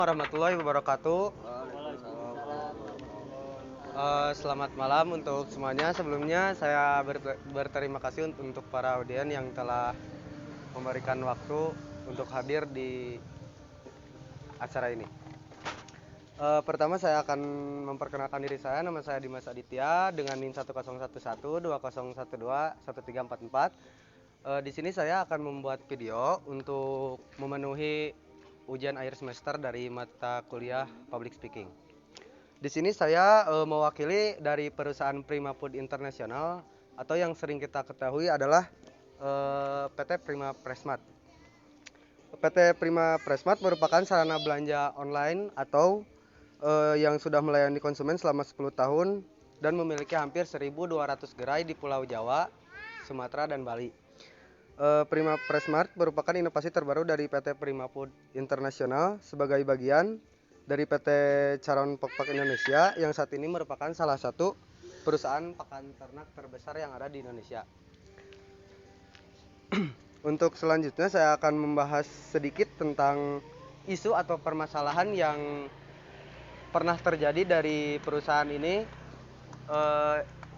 Warahmatullahi wabarakatuh. Selamat malam untuk semuanya. Sebelumnya saya berterima kasih untuk para audien yang telah memberikan waktu untuk hadir di acara ini. Pertama saya akan memperkenalkan diri saya. Nama saya Dimas Aditya dengan NIM 1011 2012 1344. Di sini saya akan membuat video untuk memenuhi ujian akhir semester dari mata kuliah Public Speaking. Di sini saya mewakili dari perusahaan Prima Food International atau yang sering kita ketahui adalah PT Prima Presmart. PT Prima Presmart merupakan sarana belanja online atau yang sudah melayani konsumen selama 10 tahun dan memiliki hampir 1.200 gerai di Pulau Jawa, Sumatera, dan Bali. Prima Presmart merupakan inovasi terbaru dari PT Prima Food International sebagai bagian dari PT Caron Pokpak Indonesia yang saat ini merupakan salah satu perusahaan pakan ternak terbesar yang ada di Indonesia. Untuk selanjutnya saya akan membahas sedikit tentang isu atau permasalahan yang pernah terjadi dari perusahaan ini.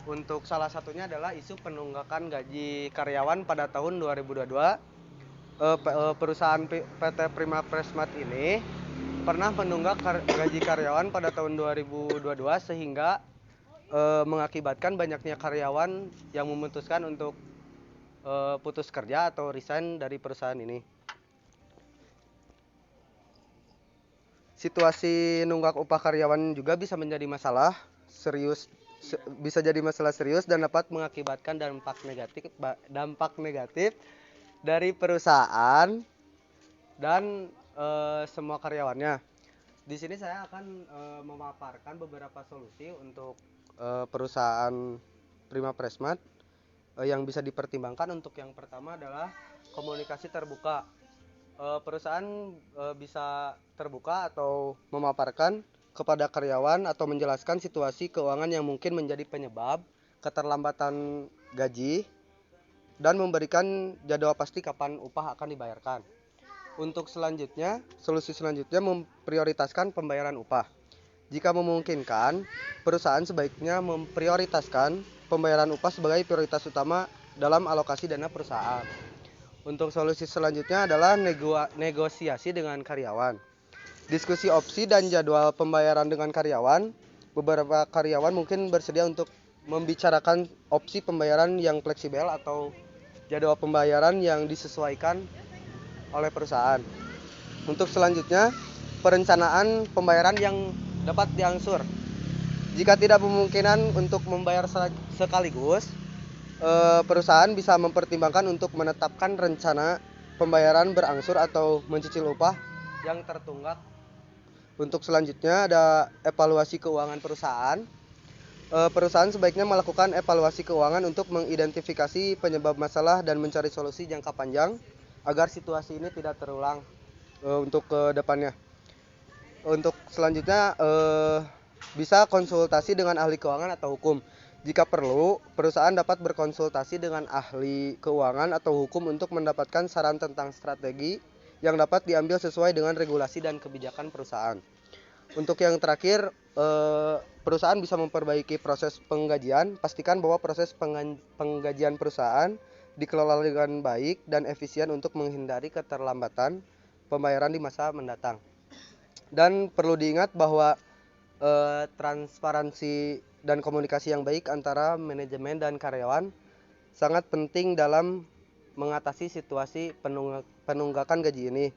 Untuk salah satunya adalah isu penunggakan gaji karyawan pada tahun 2022. Perusahaan PT Prima Presmart ini pernah menunggak gaji karyawan pada tahun 2022 sehingga mengakibatkan banyaknya karyawan yang memutuskan untuk putus kerja atau resign dari perusahaan ini. Situasi nunggak upah karyawan juga bisa menjadi masalah serius, bisa jadi masalah serius dan dapat mengakibatkan dampak negatif dari perusahaan dan semua karyawannya. Di sini saya akan memaparkan beberapa solusi untuk perusahaan Prima Presmart yang bisa dipertimbangkan. Untuk yang pertama adalah komunikasi terbuka. Perusahaan bisa terbuka atau memaparkan kepada karyawan atau menjelaskan situasi keuangan yang mungkin menjadi penyebab keterlambatan gaji dan memberikan jadwal pasti kapan upah akan dibayarkan. Untuk solusi selanjutnya memprioritaskan pembayaran upah. Jika memungkinkan, perusahaan sebaiknya memprioritaskan pembayaran upah sebagai prioritas utama dalam alokasi dana perusahaan. Untuk solusi selanjutnya adalah negosiasi dengan karyawan. Diskusi opsi dan jadwal pembayaran dengan karyawan. Beberapa karyawan mungkin bersedia untuk membicarakan opsi pembayaran yang fleksibel atau jadwal pembayaran yang disesuaikan oleh perusahaan. Untuk selanjutnya, perencanaan pembayaran yang dapat diangsur. Jika tidak memungkinkan untuk membayar sekaligus, perusahaan bisa mempertimbangkan untuk menetapkan rencana pembayaran berangsur atau mencicil upah yang tertunggak. Untuk selanjutnya ada evaluasi keuangan perusahaan. Perusahaan sebaiknya melakukan evaluasi keuangan untuk mengidentifikasi penyebab masalah dan mencari solusi jangka panjang agar situasi ini tidak terulang untuk ke depannya. Untuk selanjutnya bisa konsultasi dengan ahli keuangan atau hukum. Jika perlu, perusahaan dapat berkonsultasi dengan ahli keuangan atau hukum untuk mendapatkan saran tentang strategi yang dapat diambil sesuai dengan regulasi dan kebijakan perusahaan. Untuk yang terakhir, perusahaan bisa memperbaiki proses penggajian. Pastikan bahwa proses penggajian perusahaan dikelola dengan baik dan efisien untuk menghindari keterlambatan pembayaran di masa mendatang. Dan perlu diingat bahwa transparansi dan komunikasi yang baik antara manajemen dan karyawan sangat penting dalam mengatasi situasi penunggakan gaji ini.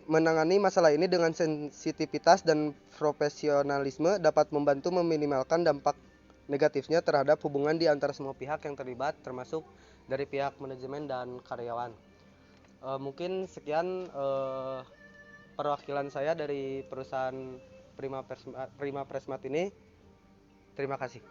Menangani masalah ini dengan sensitivitas dan profesionalisme dapat membantu meminimalkan dampak negatifnya terhadap hubungan di antara semua pihak yang terlibat, termasuk dari pihak manajemen dan karyawan. Mungkin sekian perwakilan saya dari perusahaan Prima Presmart ini. Terima kasih.